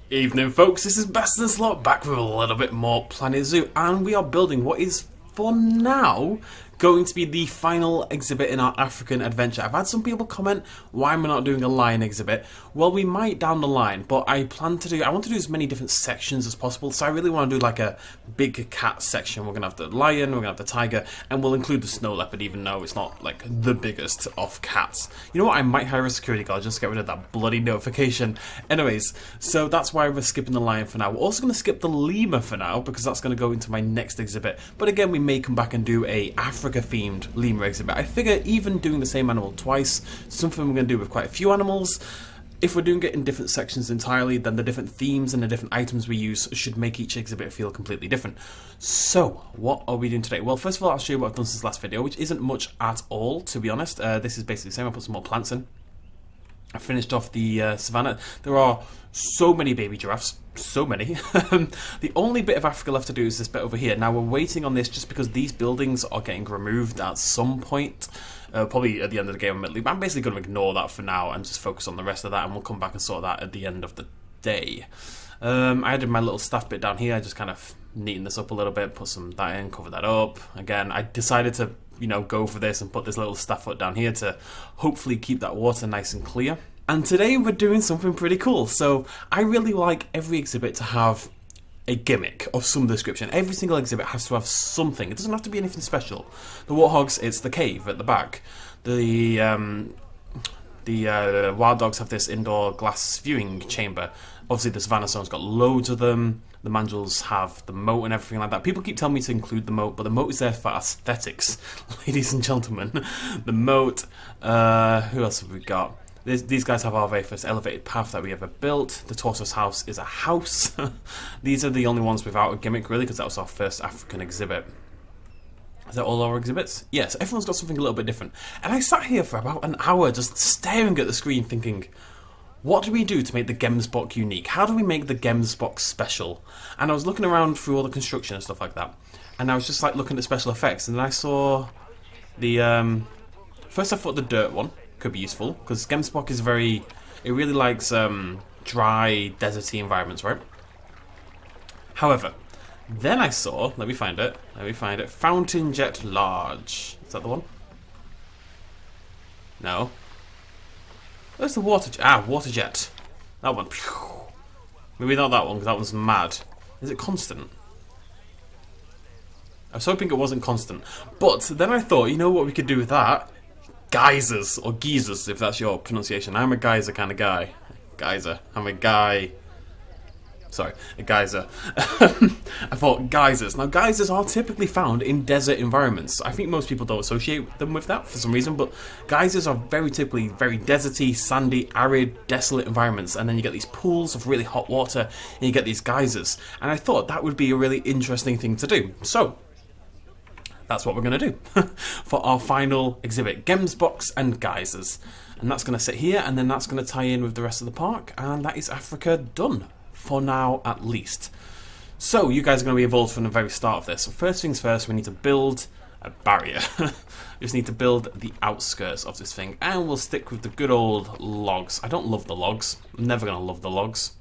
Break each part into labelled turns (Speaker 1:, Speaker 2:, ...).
Speaker 1: Evening folks, this is BestInSlot back with a little bit more Planet Zoo, and we are building what is for now going to be the final exhibit in our African adventure. I've had some people comment, why am I not doing a lion exhibit? Well, we might down the line, but I want to do as many different sections as possible, so I really want to do like a big cat section. We're going to have the lion, we're going to have the tiger, and we'll include the snow leopard, even though it's not like the biggest of cats. You know what, I might hire a security guard just to get rid of that bloody notification. Anyways, so that's why we're skipping the lion for now. We're also going to skip the lemur for now, because that's going to go into my next exhibit. But again, we may come back and do a Africa-themed lemur exhibit. I figure even doing the same animal twice, something we're going to do with quite a few animals. If we're doing it in different sections entirely, then the different themes and the different items we use should make each exhibit feel completely different. So, what are we doing today? Well, first of all, I'll show you what I've done since last video, which isn't much at all, to be honest. This is basically the same. I put some more plants in. I finished off the savannah. There are so many baby giraffes, so many. The only bit of Africa left to do is this bit over here. Now we're waiting on this just because these buildings are getting removed at some point. Probably at the end of the game. I'm basically going to ignore that for now and just focus on the rest of that, and we'll come back and sort that at the end of the day. I added my little staff bit down here. I just kind of neaten this up a little bit, put some that in, cover that up. Again, I decided to go for this and put this little staff foot down here to hopefully keep that water nice and clear. And today we're doing something pretty cool. So I really like every exhibit to have a gimmick of some description. Every single exhibit has to have something. It doesn't have to be anything special. The warthogs, it's the cave at the back. The wild dogs have this indoor glass viewing chamber. Obviously the savannah zone's got loads of them. The mandrills have the moat and everything like that. People keep telling me to include the moat, but the moat is there for aesthetics, ladies and gentlemen. The moat. Who else have we got? These guys have our very first elevated path that we ever built. The tortoise house is a house. These are the only ones without a gimmick, really, because that was our first African exhibit. Is that all our exhibits? Yes, everyone's got something a little bit different. And I sat here for about an hour just staring at the screen thinking, what do we do to make the Gemsbok unique? How do we make the Gemsbok special? And I was looking around through all the construction and stuff like that. And I was just like looking at special effects, and then I saw the... First I thought the dirt one could be useful, because Gemsbok is it really likes dry, deserty environments, right? However, then I saw, let me find it, Fountain Jet Large. Is that the one? No. Where's the water jet? Ah, water jet. That one. Maybe not that one, because that one's mad. Is it constant? I was hoping it wasn't constant. But then I thought, you know what we could do with that? Geysers, or geysers, if that's your pronunciation. I'm a geyser kind of guy. Geyser. I'm a guy. Sorry, a geyser. I thought geysers. Now, geysers are typically found in desert environments. I think most people don't associate them with that for some reason, but geysers are very typically very deserty, sandy, arid, desolate environments, and then you get these pools of really hot water, and you get these geysers. And I thought that would be a really interesting thing to do. So, that's what we're going to do for our final exhibit, Gemsboks and Geysers. And that's going to sit here, and then that's going to tie in with the rest of the park, and that is Africa done, for now at least. So, you guys are going to be involved from the very start of this. So first things first, we need to build a barrier. We just need to build the outskirts of this thing, and we'll stick with the good old logs. I don't love the logs. I'm never going to love the logs.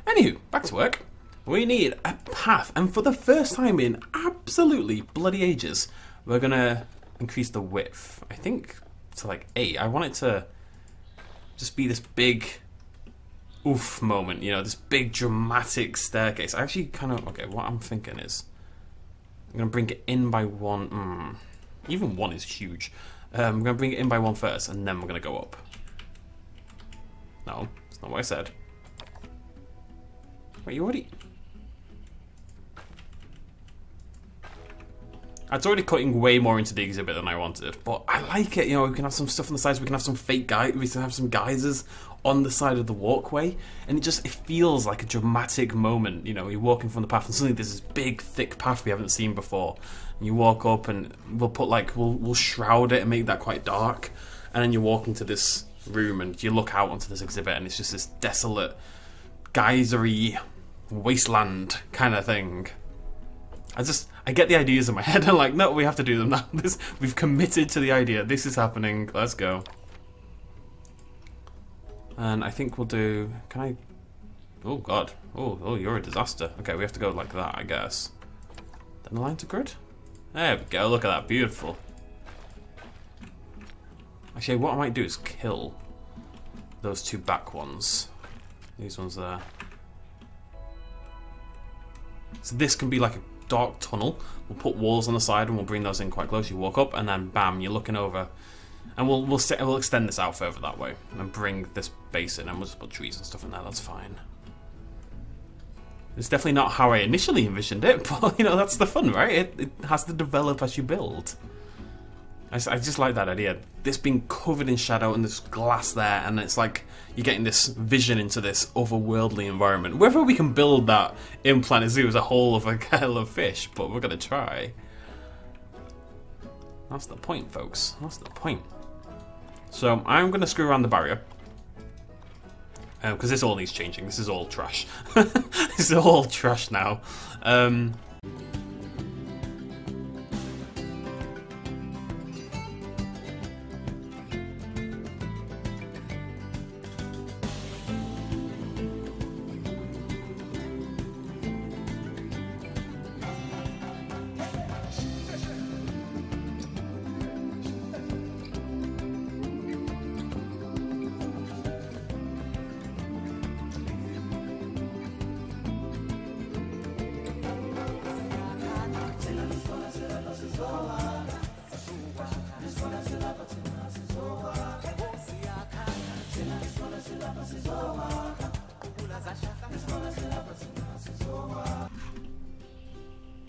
Speaker 1: Anywho, back to work. We need a path, and for the first time in absolutely bloody ages, we're gonna increase the width. I think to like 8. I want it to just be this big oof moment, this big dramatic staircase. I actually kind of, okay, what I'm thinking is I'm gonna bring it in by 1. Even 1 is huge. I'm gonna bring it in by 1 first, and then we're gonna go up. No, that's not what I said. Wait, you already... It's already cutting way more into the exhibit than I wanted, but I like it. You know, we can have some stuff on the sides. We can have some we can have some geysers on the side of the walkway, and it feels like a dramatic moment. You know, you're walking from the path, and suddenly there's this big, thick path we haven't seen before. And you walk up, and we'll shroud it and make that quite dark, and then you walk into this room, and you look out onto this exhibit, and it's just this desolate, geysery wasteland kind of thing. I get the ideas in my head. I'm like, no, we have to do them now. We've committed to the idea. This is happening. Let's go. And I think we'll do... Can I... Oh, God. Oh, you're a disaster. Okay, we have to go like that, I guess. Then align to grid. There we go. Look at that. Beautiful. Actually, what I might do is kill those two back ones. These ones there. So this can be like a dark tunnel. We'll put walls on the side and we'll bring those in quite close. You walk up and then bam, you're looking over, and we'll extend this out further that way and bring this base in, and we'll just put trees and stuff in there. That's fine. It's definitely not how I initially envisioned it, but you know, that's the fun, right? It has to develop as you build. I just like that idea. This being covered in shadow and there's glass there, and it's like you're getting this vision into this otherworldly environment. Whether we can build that in Planet Zoo as a whole of a kettle of fish, but we're going to try. That's the point, folks. That's the point. So I'm going to screw around the barrier. Because this all needs changing. This is all trash. This is all trash now.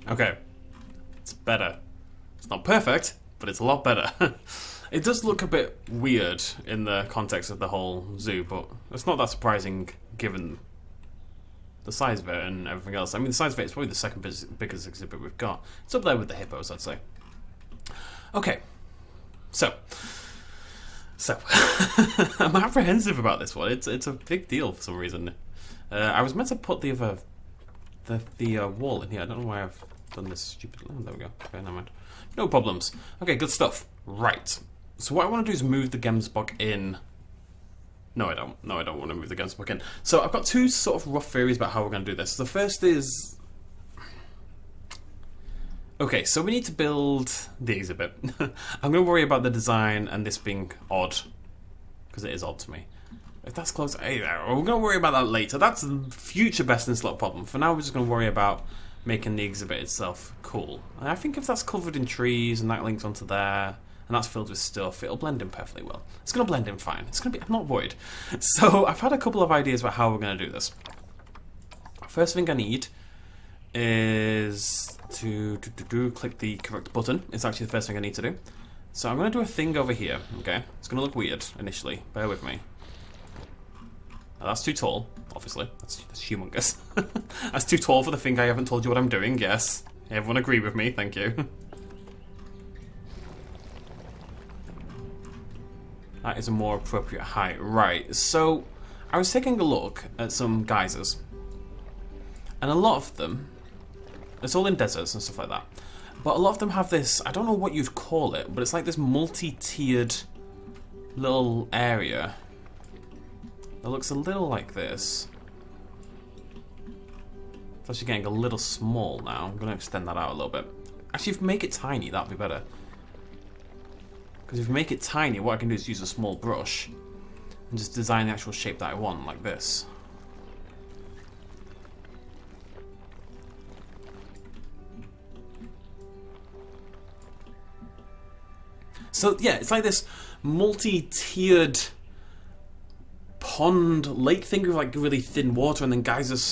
Speaker 1: Okay, it's better. It's not perfect, but it's a lot better. It does look a bit weird in the context of the whole zoo, but it's not that surprising given the size of it and everything else. I mean, the size of it is probably the second biggest exhibit we've got. It's up there with the hippos, I'd say. Okay, so I'm apprehensive about this one. It's a big deal for some reason. I was meant to put the wall in here. I don't know why I've done this stupid. Oh, there we go. Okay, never mind. No problems. Okay, good stuff. Right. So what I want to do is move the Gemsbok in. No, I don't. No, I don't want to move the Gemsbok in. So I've got two sort of rough theories about how we're going to do this. The first is... Okay, so we need to build the exhibit. I'm going to worry about the design and this being odd, because it is odd to me. If that's close, hey, we're going to worry about that later. That's a future BestInSlot problem. For now, we're just going to worry about making the exhibit itself cool. And I think if that's covered in trees and that links onto there, and that's filled with stuff, it'll blend in perfectly well. It's going to blend in fine. It's going to be, I'm not worried. So I've had a couple of ideas about how we're going to do this. First thing I need is to click the correct button. It's actually the first thing I need to do. So I'm going to do a thing over here, okay? It's going to look weird initially. Bear with me. Now that's too tall, obviously. That's humongous. That's too tall for the thing I haven't told you what I'm doing, yes. Everyone agree with me, thank you. That is a more appropriate height. Right, so I was taking a look at some geysers. And a lot of them, it's all in deserts and stuff like that. But a lot of them have this, I don't know what you'd call it, but it's like this multi-tiered little area. It looks a little like this. It's actually getting a little small now. I'm going to extend that out a little bit. Actually, if you make it tiny, that'd be better. Because if you make it tiny, what I can do is use a small brush and just design the actual shape that I want, like this. So yeah, it's like this multi-tiered pond lake thing with like really thin water, and then geysers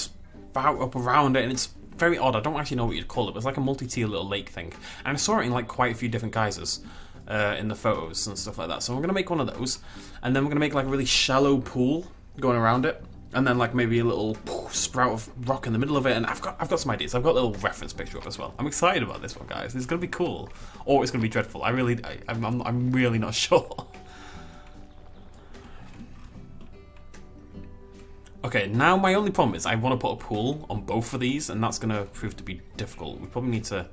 Speaker 1: spout up around it, and it's very odd. I don't actually know what you'd call it, but it's like a multi-tier little lake thing. And I saw it in like quite a few different geysers in the photos and stuff like that. So I'm going to make one of those, and then we're going to make like a really shallow pool going around it. And then like maybe a little sprout of rock in the middle of it, and I've got some ideas. I've got a little reference picture up as well. I'm excited about this one, guys. It's gonna be cool, or it's gonna be dreadful. I'm really not sure. Okay, now my only problem is I want to put a pool on both of these, and that's gonna prove to be difficult. We probably need to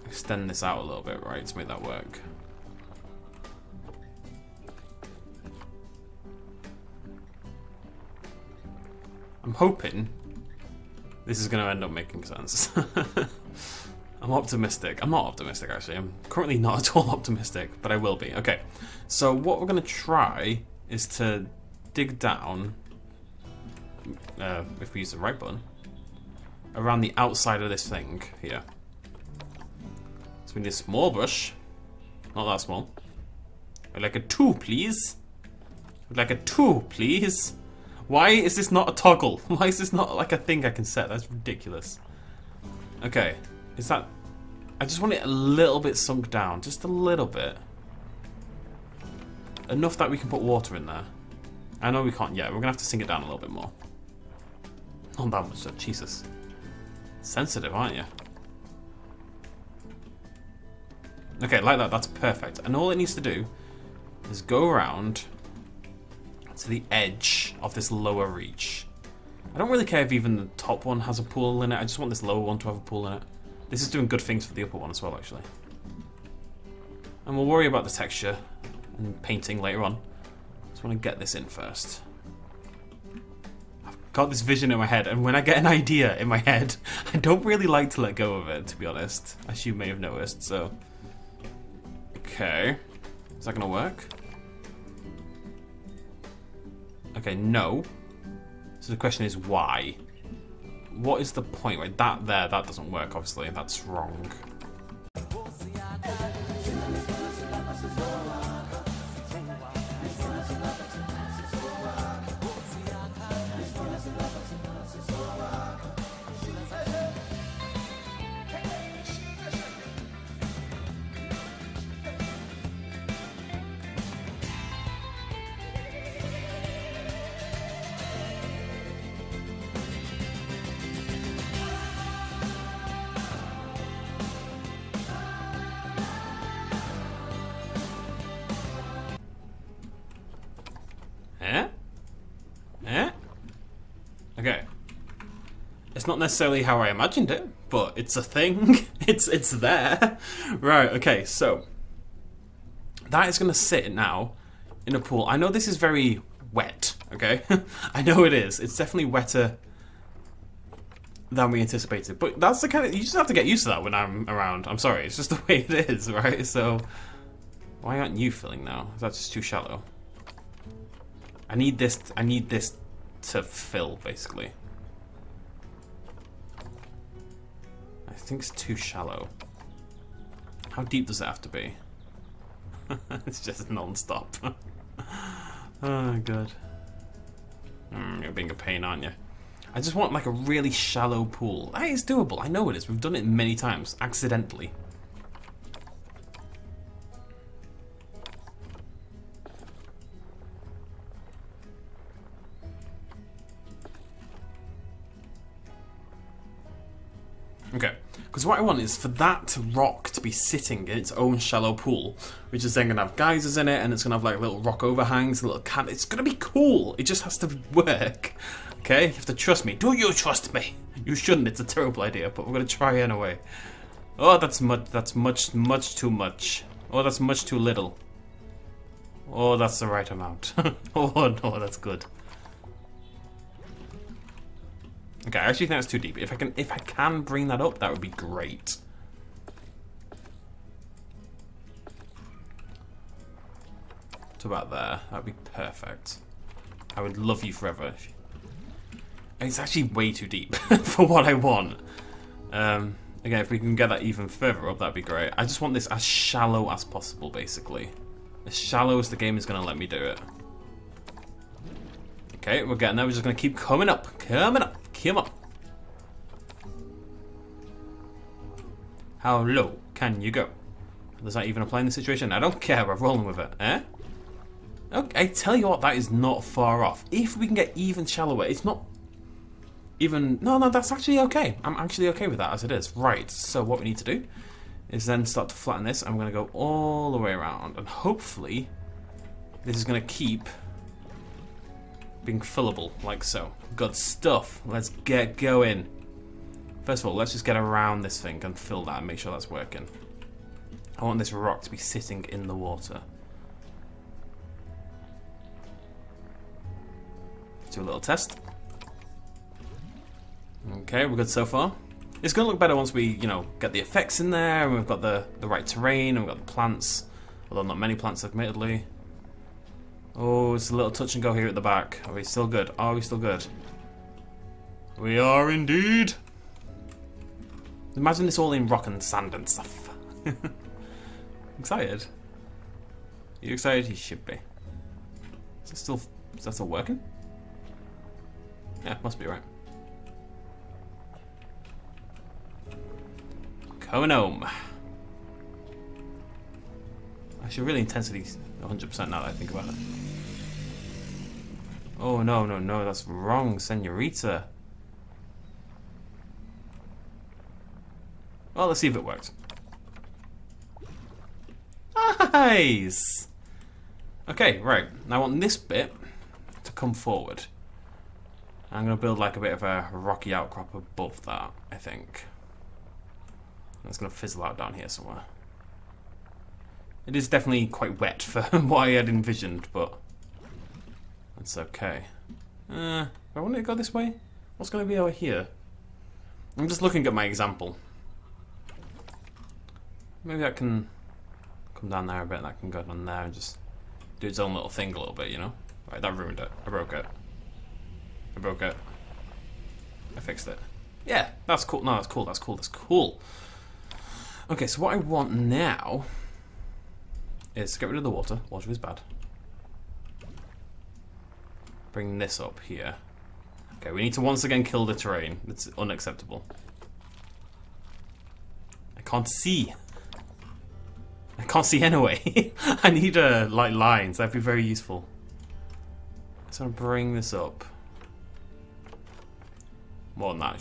Speaker 1: extend this out a little bit, right, to make that work. I'm hoping this is going to end up making sense. I'm optimistic. I'm not optimistic, actually. I'm currently not at all optimistic, but I will be. Okay, so what we're going to try is to dig down, if we use the right button, around the outside of this thing here. So we need a small brush. Not that small. I'd like a 2, please. I'd like a 2, please. Why is this not a toggle? Why is this not like a thing I can set? That's ridiculous. Okay, is that... I just want it a little bit sunk down. Just a little bit. Enough that we can put water in there. I know we can't yet. We're going to have to sink it down a little bit more. Not that much though. Jesus. Sensitive, aren't you? Okay, like that. That's perfect. And all it needs to do is go around to the edge of this lower reach. I don't really care if even the top one has a pool in it. I just want this lower one to have a pool in it. This is doing good things for the upper one as well, actually. And we'll worry about the texture and painting later on. Just want to get this in first. I've got this vision in my head, and when I get an idea in my head, I don't really like to let go of it, to be honest, as you may have noticed. So, okay, is that gonna work? Okay, no. So the question is why? What is the point? Right, that doesn't work, obviously. That's wrong. Okay. It's not necessarily how I imagined it, but it's a thing. It's there. Right, okay, so that is gonna sit now in a pool. I know this is very wet, okay? I know it is. It's definitely wetter than we anticipated. But that's the kind of, you just have to get used to that when I'm around. I'm sorry, it's just the way it is, right? So why aren't you filling now? Is that just too shallow? I need this to fill, basically. I think it's too shallow. How deep does it have to be? It's just non-stop. Oh, God. You're being a pain, aren't you? I just want like a really shallow pool. That is doable. I know it is. We've done it many times, accidentally. Okay, because what I want is for that rock to be sitting in its own shallow pool, which is then going to have geysers in it, and it's going to have like little rock overhangs, a little cat. It's going to be cool. It just has to work. Okay, you have to trust me. Do you trust me? You shouldn't. It's a terrible idea, but we're going to try anyway. Oh, that's much too much. Oh, that's much too little. Oh, that's the right amount. Oh no, that's good. Okay, I actually think that's too deep. If I can bring that up, that would be great. To about there, that would be perfect. I would love you forever. It's actually way too deep for what I want. Again, if we can get that even further up, that'd be great. I just want this as shallow as possible, basically. As shallow as the game is going to let me do it. Okay, we're getting there. We're just going to keep coming up. Coming up. Come up. How low can you go? Does that even apply in this situation? I don't care, we're rolling with it. Eh? Okay, I tell you what, that is not far off. If we can get even shallower, it's not even... No, that's actually okay. I'm actually okay with that as it is. Right, so what we need to do is then start to flatten this. I'm going to go all the way around, and hopefully this is going to keep being fillable, like so. Good stuff. Let's get going. First of all, let's just get around this thing and fill that and make sure that's working. I want this rock to be sitting in the water. Do a little test. Okay, we're good so far. It's going to look better once we, you know, get the effects in there, and we've got the right terrain, and we've got the plants. Although not many plants, admittedly. Oh, it's a little touch and go here at the back. Are we still good? Are we still good? We are indeed. Imagine this all in rock and sand and stuff. Excited? Are you excited? You should be. Is that still working? Yeah, must be right. Coming home. I should really intensity 100% now that I think about it. Oh no, that's wrong, senorita. Well, let's see if it works. Nice! Okay, right. Now I want this bit to come forward. I'm going to build like a bit of a rocky outcrop above that, I think. It's going to fizzle out down here somewhere. It is definitely quite wet for what I had envisioned, but that's okay. I want it to go this way. What's going to be over here? I'm just looking at my example. Maybe that can come down there a bit, and that can go down there and just do its own little thing a little bit, you know? Right, that ruined it. I broke it. I fixed it. Yeah, that's cool. No, that's cool. Okay, so what I want now is to get rid of the water. Water is bad. Bring this up here. Okay, we need to once again kill the terrain. It's unacceptable. I can't see anyway. I need like lines. That'd be very useful. So I'm gonna bring this up. More than that.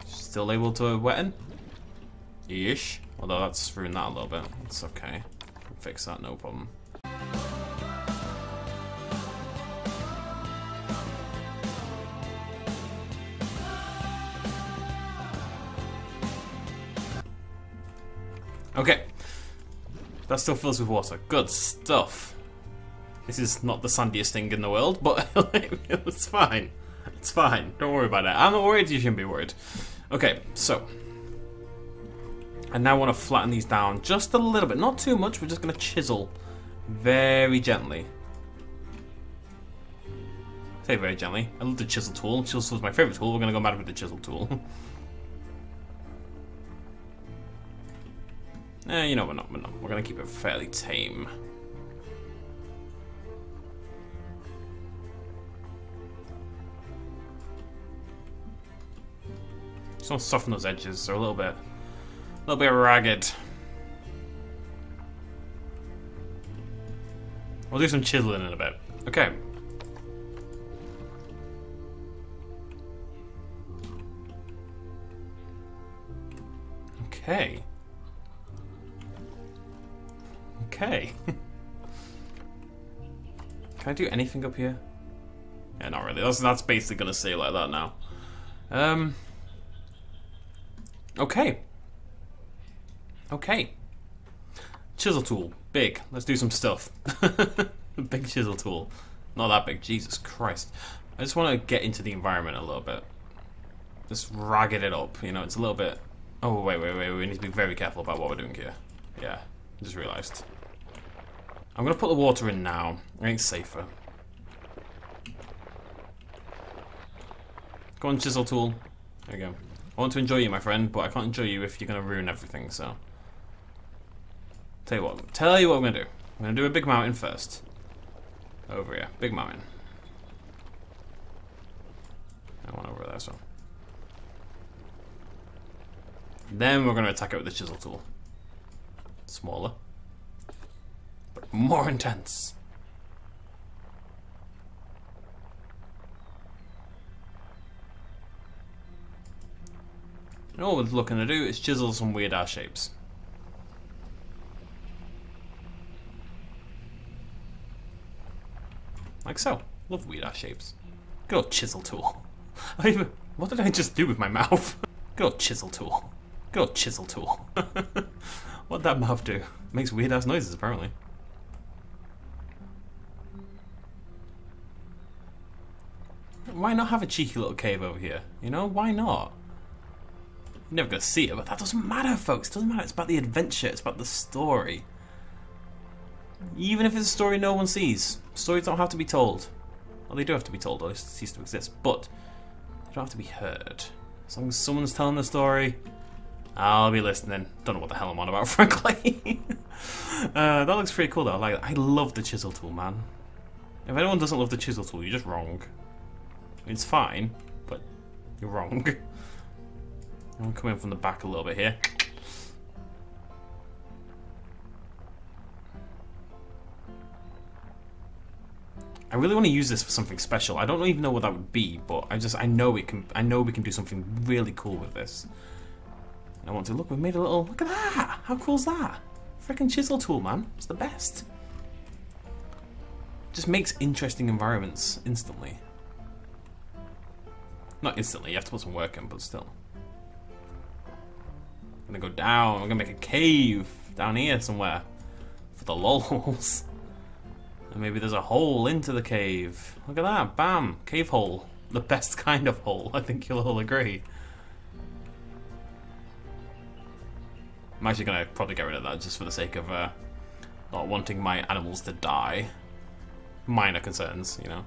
Speaker 1: Still able to wetten? Ish. Although that's ruined that a little bit. It's okay. I'll fix that, no problem. Okay. That still fills with water. Good stuff. This is not the sandiest thing in the world, but it's fine. It's fine. Don't worry about it. I'm not worried. You shouldn't be worried. Okay, so I now want to flatten these down just a little bit. Not too much. We're just going to chisel very gently. Say very gently. I love the chisel tool. Chisel tool is my favorite tool. We're going to go mad with the chisel tool. You know, we're not. We're going to keep it fairly tame. Just want to soften those edges. They're a little bit ragged. We'll do some chiseling in a bit. Okay. Okay. Okay. Can I do anything up here? Yeah, not really. That's basically gonna stay like that now. Okay. Okay. Chisel tool. Big. Let's do some stuff. Big chisel tool. Not that big. Jesus Christ. I just want to get into the environment a little bit. Just ragged it up. You know, it's a little bit... Oh, wait. We need to be very careful about what we're doing here. Yeah. I just realised. I'm going to put the water in now. I think it's safer. Go on, chisel tool. There you go. I want to enjoy you, my friend, but I can't enjoy you if you're going to ruin everything, so... Tell you what I'm going to do. I'm going to do a big mountain first. Over here. Big mountain. I want over there, so... Then we're going to attack it with the chisel tool. Smaller, but more intense. And all we're looking to do is chisel some weird ass shapes. Like so. Love weird ass shapes. Good old chisel tool. What did I just do with my mouth? Good old chisel tool. Good old chisel tool. What'd that mouth do? Makes weird ass noises apparently. Why not have a cheeky little cave over here? You know, why not? You're never gonna see it, but that doesn't matter, folks. It doesn't matter. It's about the adventure. It's about the story. Even if it's a story no one sees, stories don't have to be told. Well, they do have to be told, or they cease to exist, but they don't have to be heard. As long as someone's telling the story, I'll be listening. Don't know what the hell I'm on about, frankly. That looks pretty cool, though. I love the chisel tool, man. If anyone doesn't love the chisel tool, you're just wrong. It's fine, but you're wrong. I'm coming from the back a little bit here. I really want to use this for something special. I don't even know what that would be, but I know we can do something really cool with this. And I want to look. We've made a little. Look at that! How cool is that? Freaking chisel tool, man. It's the best. Just makes interesting environments instantly. Not instantly. You have to put some work in, but still. I'm gonna go down. I'm gonna make a cave down here somewhere for the lols. And maybe there's a hole into the cave. Look at that, bam, cave hole. The best kind of hole, I think you'll all agree. I'm actually going to probably get rid of that just for the sake of not wanting my animals to die. Minor concerns, you know.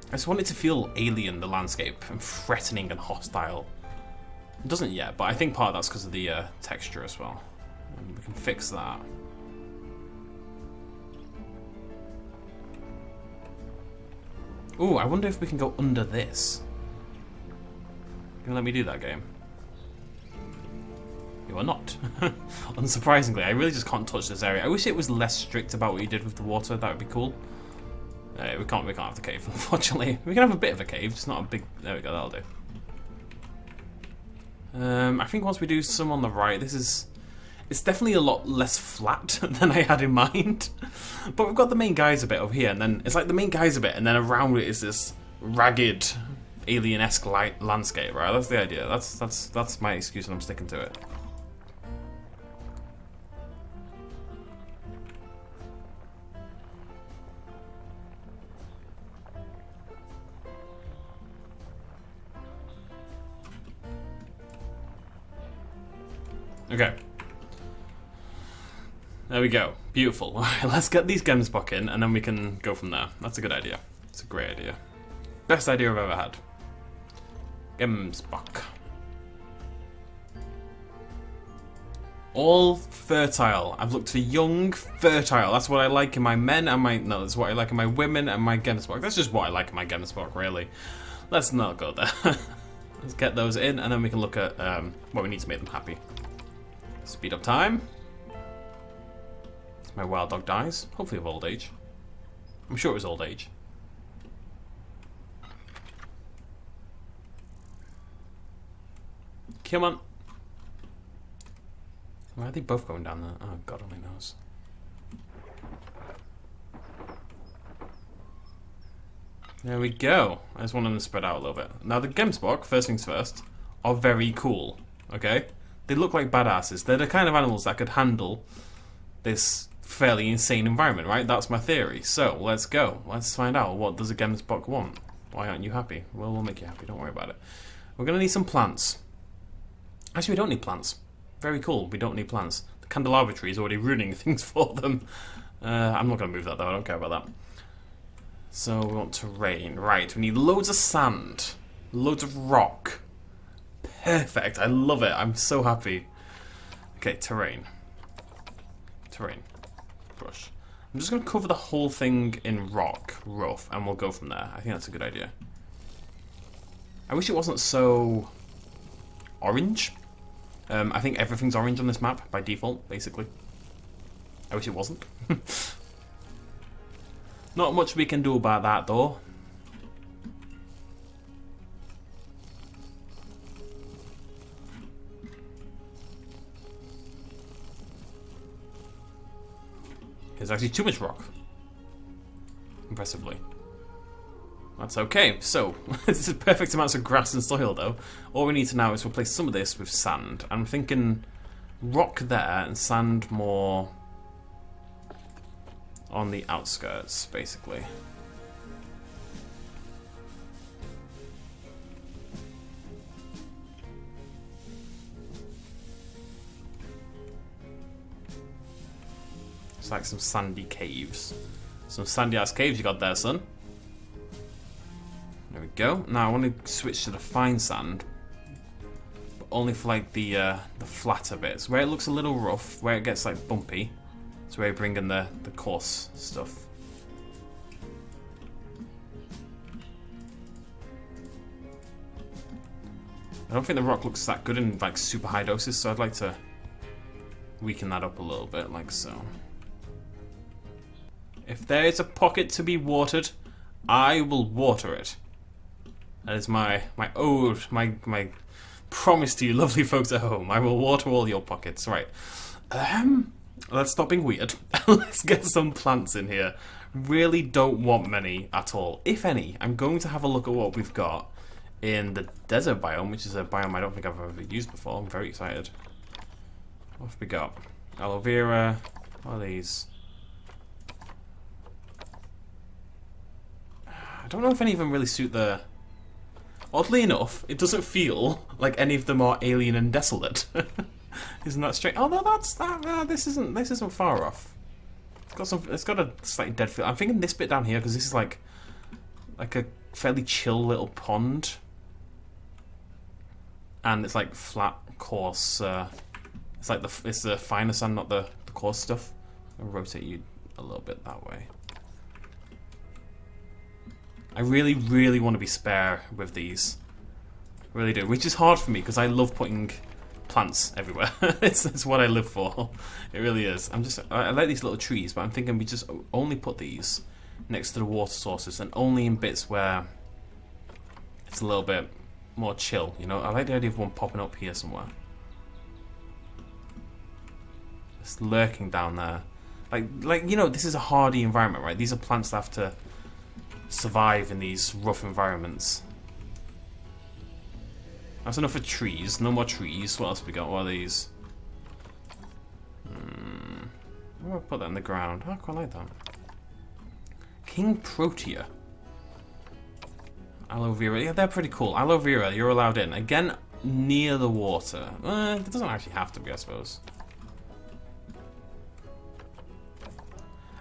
Speaker 1: I just want it to feel alien, the landscape, and threatening and hostile. It doesn't yet, but I think part of that's because of the texture as well. And we can fix that. Ooh, I wonder if we can go under this. Can you let me do that, game? You are not. Unsurprisingly, I really just can't touch this area. I wish it was less strict about what you did with the water. That would be cool. We can't have the cave, unfortunately. We can have a bit of a cave, just not a big... There we go, that'll do. I think once we do some on the right, it's definitely a lot less flat than I had in mind. But we've got the main geyser bit over here, and then it's like the main geyser bit, and then around it is this ragged, alien-esque landscape, right? That's the idea. That's my excuse, and I'm sticking to it. Okay. There we go. Beautiful. Alright, let's get these Gemsbok in, and then we can go from there. That's a good idea. It's a great idea. Best idea I've ever had. Gemsbok. All fertile. I've looked for young, fertile. That's what I like in my men and my... No, that's what I like in my women and my Gemsbok. That's just what I like in my Gemsbok, really. Let's not go there. Let's get those in, and then we can look at what we need to make them happy. Speed up time. My wild dog dies. Hopefully of old age. I'm sure it was old age. Come on. Why are they both going down there? Oh, God only knows. There we go. I just want them to spread out a little bit. Now the Gemsbok, first things first, are very cool. Okay? They look like badasses. They're the kind of animals that could handle this fairly insane environment, right? That's my theory. So, let's go. Let's find out. What does a Gemsbok want? Why aren't you happy? Well, we'll make you happy. Don't worry about it. We're going to need some plants. Actually, we don't need plants. Very cool. We don't need plants. The candelabra tree is already ruining things for them. I'm not going to move that, though. I don't care about that. So, we want terrain. Right. We need loads of sand. Loads of rock. Perfect. I love it. I'm so happy. Okay, terrain. Terrain. Brush. I'm just going to cover the whole thing in rock, rough, and we'll go from there. I think that's a good idea. I wish it wasn't so orange. I think everything's orange on this map by default, basically. I wish it wasn't. Not much we can do about that, though. There's actually too much rock. Impressively. That's okay. So, this is perfect amounts of grass and soil, though. All we need to now is replace some of this with sand. I'm thinking rock there and sand more on the outskirts, basically. It's like some sandy caves. Some sandy ass caves you got there, son. There we go. Now I want to switch to the fine sand, but only for like the flatter bits. Where it looks a little rough, where it gets like bumpy, it's where you bring in the coarse stuff. I don't think the rock looks that good in like super high doses, so I'd like to weaken that up a little bit, like so. If there is a pocket to be watered, I will water it. That is my ode, my promise to you lovely folks at home. I will water all your pockets. Right. Let's stop being weird. Let's get some plants in here. Really don't want many at all, if any. I'm going to have a look at what we've got in the desert biome, which is a biome I don't think I've ever used before. I'm very excited. What have we got? Aloe vera. What are these? I don't know if any of them really suit the... Oddly enough, it doesn't feel like any of them are alien and desolate. Isn't that strange? Oh no, that's that. This isn't far off. It's got a slightly dead feel. I'm thinking this bit down here because this is like a fairly chill little pond, and it's like flat, coarse. It's like it's the finer sand, not the coarse stuff. I'll rotate you a little bit that way. I really, really want to be spare with these. Really do. Which is hard for me because I love putting plants everywhere. it's what I live for. It really is. I like these little trees, but I'm thinking we just only put these next to the water sources and only in bits where it's a little bit more chill. You know, I like the idea of one popping up here somewhere. It's lurking down there. Like you know, this is a hardy environment, right? These are plants that have to survive in these rough environments. That's enough for trees. No more trees. What else have we got? What are these? I'm gonna put that in the ground. I quite like that. King Protea. Aloe vera. Yeah, they're pretty cool. Aloe vera, you're allowed in. Again, near the water. It doesn't actually have to be, I suppose.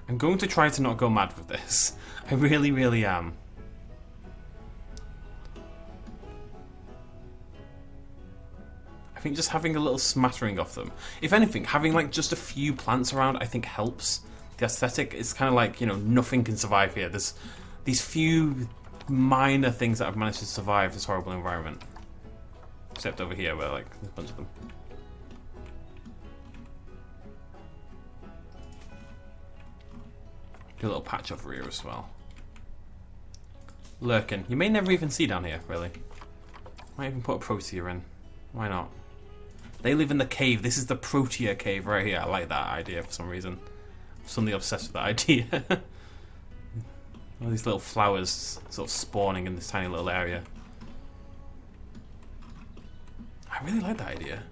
Speaker 1: I'm going to try to not go mad with this. I really, really am. I think just having a little smattering of them. If anything, having like just a few plants around I think helps. The aesthetic is kind of like, you know, nothing can survive here. There's these few minor things that have managed to survive this horrible environment. Except over here where like there's a bunch of them. Do a little patch over here as well. Lurking. You may never even see down here, really. Might even put a Protea in. Why not? They live in the cave. This is the Protea cave right here. I like that idea for some reason. I'm suddenly obsessed with that idea. All these little flowers sort of spawning in this tiny little area. I really like that idea.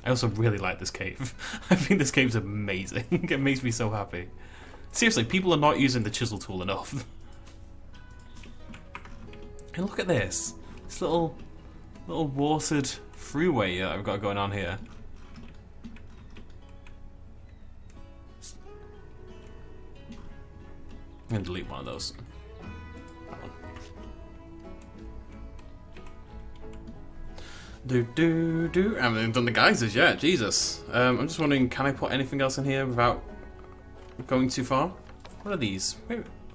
Speaker 1: I also really like this cave. I think this cave's amazing. It makes me so happy. Seriously, people are not using the chisel tool enough. And look at this. This little watered freeway that I've got going on here. I'm going to delete one of those. That one. I haven't even done the geysers yet, Jesus. I'm just wondering, can I put anything else in here without going too far? What are these?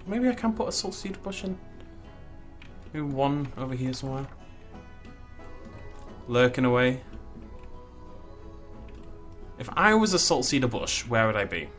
Speaker 1: Maybe I can put a salt cedar bush in. Maybe one over here somewhere. Lurking away. If I was a salt cedar bush, where would I be?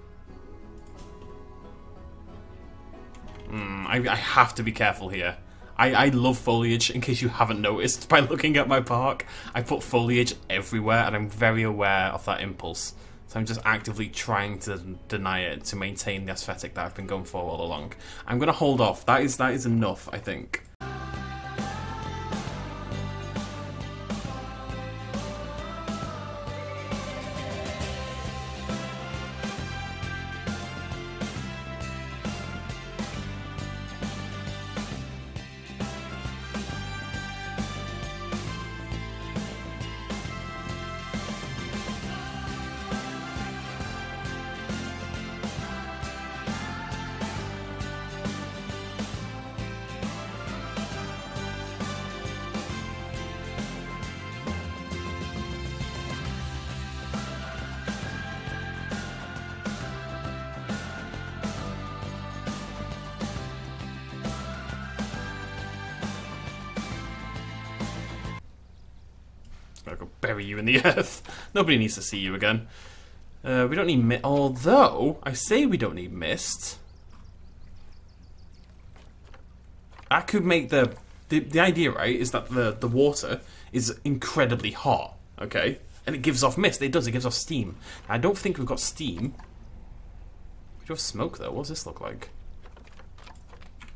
Speaker 1: I have to be careful here. I love foliage, in case you haven't noticed by looking at my park. I put foliage everywhere, and I'm very aware of that impulse. So I'm just actively trying to deny it to maintain the aesthetic that I've been going for all along. I'm going to hold off. That is enough, I think.
Speaker 2: I'll go bury you in the earth. Nobody needs to see you again. We don't need mist. Although, I say we don't need mist. I could make the idea, right, is that the water is incredibly hot, okay? And it gives off mist. It does, it gives off steam. I don't think we've got steam. We do have smoke, though. What does this look like?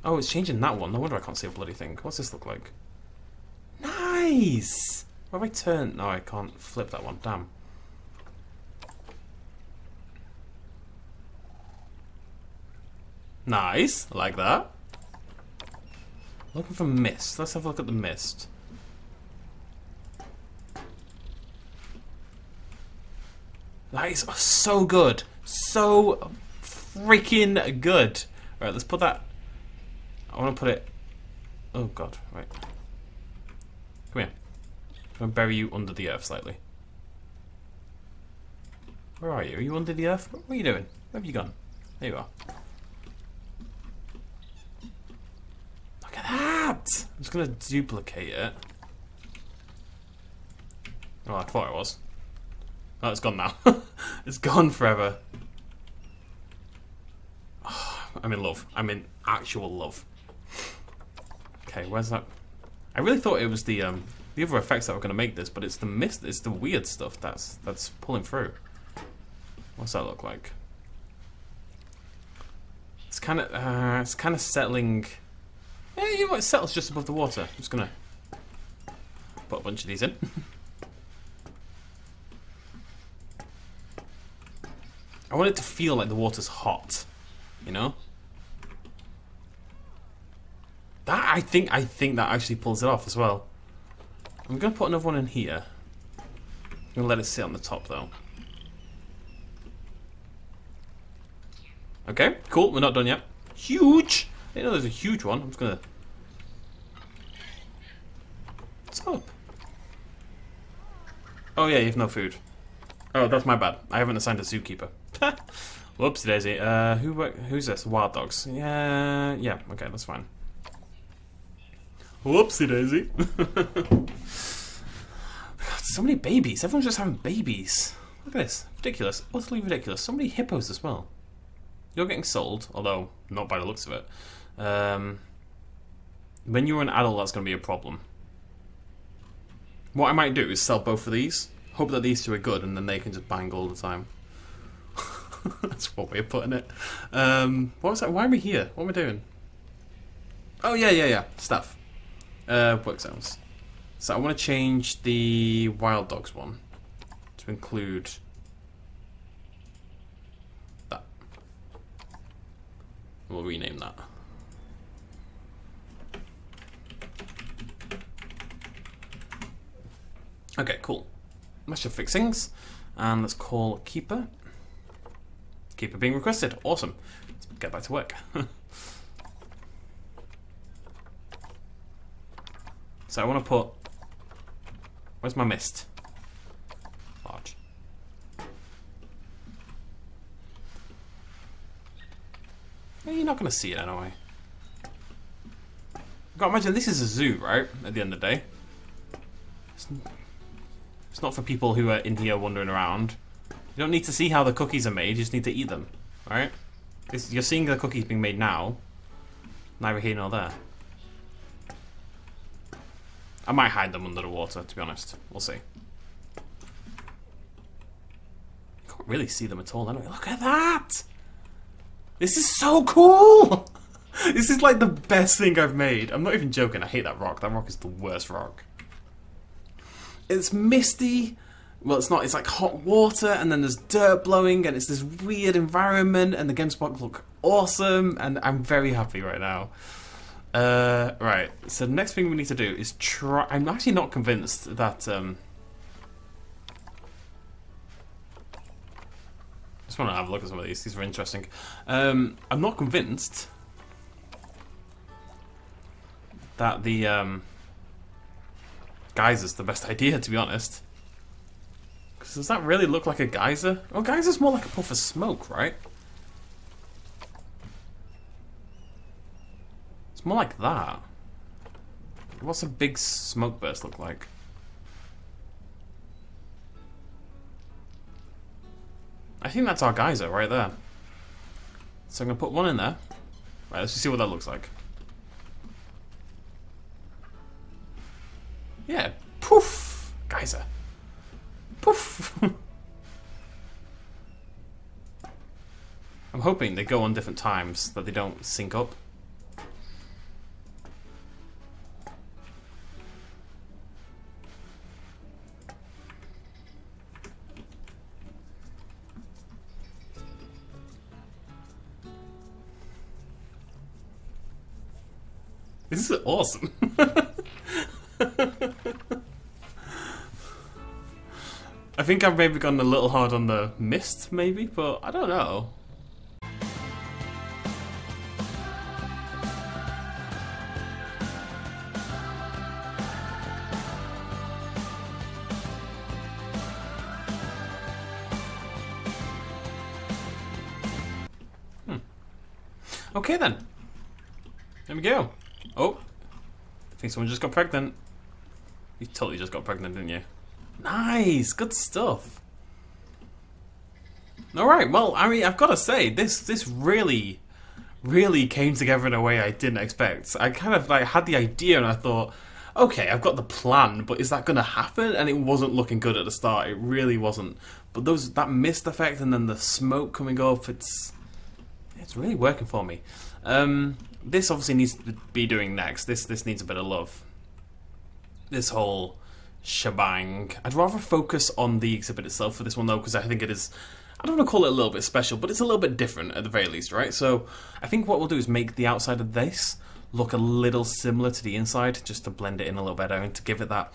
Speaker 2: Oh, it's changing that one. No wonder I can't see a bloody thing. What's this look like? Nice! Where have I turned? No, I can't flip that one. Damn. Nice. I like that. Looking for mist. Let's have a look at the mist. That is so good. So freaking good. Alright, let's put that... I want to put it... Oh god, right. Come here. I'm going to bury you under the earth slightly. Where are you? Are you under the earth? What are you doing? Where have you gone? There you are. Look at that! I'm just going to duplicate it. Oh, I thought it was. Oh, it's gone now. It's gone forever. Oh, I'm in love. I'm in actual love. Okay, where's that? I really thought it was the other effects that were going to make this, but it's the mist, it's the weird stuff that's pulling through. What's that look like? It's kind of settling. Yeah, you know what? It settles just above the water. I'm just gonna put a bunch of these in. I want it to feel like the water's hot, you know. That I think that actually pulls it off as well. I'm gonna put another one in here. I'm gonna let it sit on the top though. Okay, cool. We're not done yet. Huge. I didn't know there's a huge one. I'm just gonna. What's up? Oh yeah, you have no food. Oh, that's my bad. I haven't assigned a zookeeper. Whoops, daisy. Who's this? Wild dogs. Yeah. Okay, that's fine. Whoopsie daisy. God, so many babies. Everyone's just having babies. Look at this. Ridiculous. Utterly ridiculous. So many hippos as well. You're getting sold, although not by the looks of it. When you're an adult, that's going to be a problem. What I might do is sell both of these. Hope that these two are good, and then they can just bang all the time. That's one way of putting it. What was that? Why are we here? What am I doing? Oh, yeah. Stuff. Work zones. So I want to change the wild dogs one to include that. We'll rename that. Okay, cool. Mesh of fixings, and let's call keeper. Keeper being requested. Awesome. Let's get back to work. So I want to put Where's my mist? Large. Yeah, you're not going to see it anyway. You've got to imagine this is a zoo, right? At the end of the day. It's not for people who are in here wandering around. You don't need to see how the cookies are made, you just need to eat them. Right? You're seeing the cookies being made now. Neither here nor there. I might hide them under the water, to be honest. We'll see. Can't really see them at all anyway. Look at that! This is so cool! This is like the best thing I've made. I'm not even joking, I hate that rock. That rock is the worst rock. It's misty. Well, it's not. It's like hot water, and then there's dirt blowing, and it's this weird environment, and the Gemsbok look awesome, and I'm very happy right now. Right, so the next thing we need to do is try... I'm actually not convinced that... just want to have a look at some of these. These are interesting. I'm not convinced that the geyser's the best idea, to be honest. Because does that really look like a geyser? Oh, geyser's more like a puff of smoke, right? It's more like that. What's a big smoke burst look like? I think that's our geyser right there. So I'm going to put one in there. Right, let's just see what that looks like. Yeah, poof! Geyser. Poof! I'm hoping they go on different times, that they don't sync up. This is awesome. I think I've maybe gone a little hard on the mist, maybe, but I don't know. Okay then. There we go. Oh, I think someone just got pregnant. You totally just got pregnant, didn't you? Nice, good stuff. Alright, well, I mean, I've got to say, this really came together in a way I didn't expect. I kind of like had the idea and I thought, okay, I've got the plan, but is that going to happen? And it wasn't looking good at the start, it really wasn't. But that mist effect and then the smoke coming up, it's really working for me. This obviously needs to be doing next. This needs a bit of love. This whole shebang. I'd rather focus on the exhibit itself for this one though, because I think it is, I don't want to call it a little bit special, but it's a little bit different at the very least, right? So I think what we'll do is make the outside of this look a little similar to the inside, just to blend it in a little better and to give it that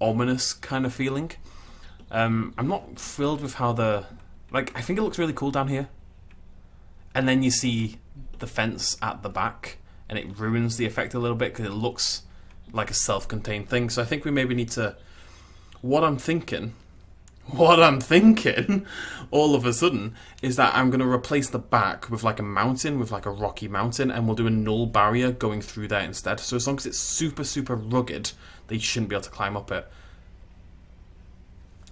Speaker 2: ominous kind of feeling. I'm not thrilled with how I think it looks really cool down here. And then you see the fence at the back, and it ruins the effect a little bit because it looks like a self-contained thing. So I think we maybe need to... What I'm thinking, all of a sudden, is that I'm going to replace the back with like a mountain, with like a rocky mountain, and we'll do a null barrier going through there instead. So as long as it's super, super rugged, they shouldn't be able to climb up it.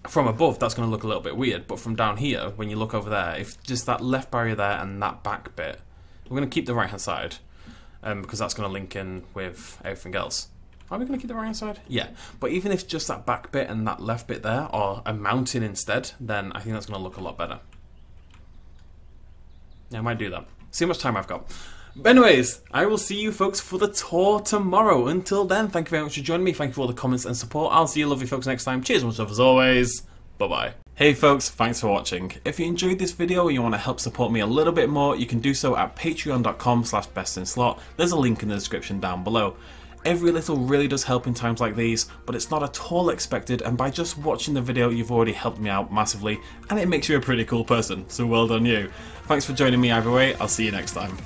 Speaker 2: From above, that's going to look a little bit weird, but from down here, when you look over there, if just that left barrier there and that back bit, we're going to keep the right-hand side, because that's going to link in with everything else. Are we going to keep the right-hand side? Yeah, but even if just that back bit and that left bit there are a mountain instead, then I think that's going to look a lot better. Yeah, I might do that. See how much time I've got. But anyways, I will see you folks for the tour tomorrow. Until then, thank you very much for joining me. Thank you for all the comments and support. I'll see you lovely folks next time. Cheers, much love as always. Bye-bye. Hey folks, thanks for watching. If you enjoyed this video and you want to help support me a little bit more, you can do so at patreon.com/bestinslot. There's a link in the description down below. Every little really does help in times like these, but it's not at all expected, and by just watching the video you've already helped me out massively, and it makes you a pretty cool person, so well done you. Thanks for joining me either way, I'll see you next time.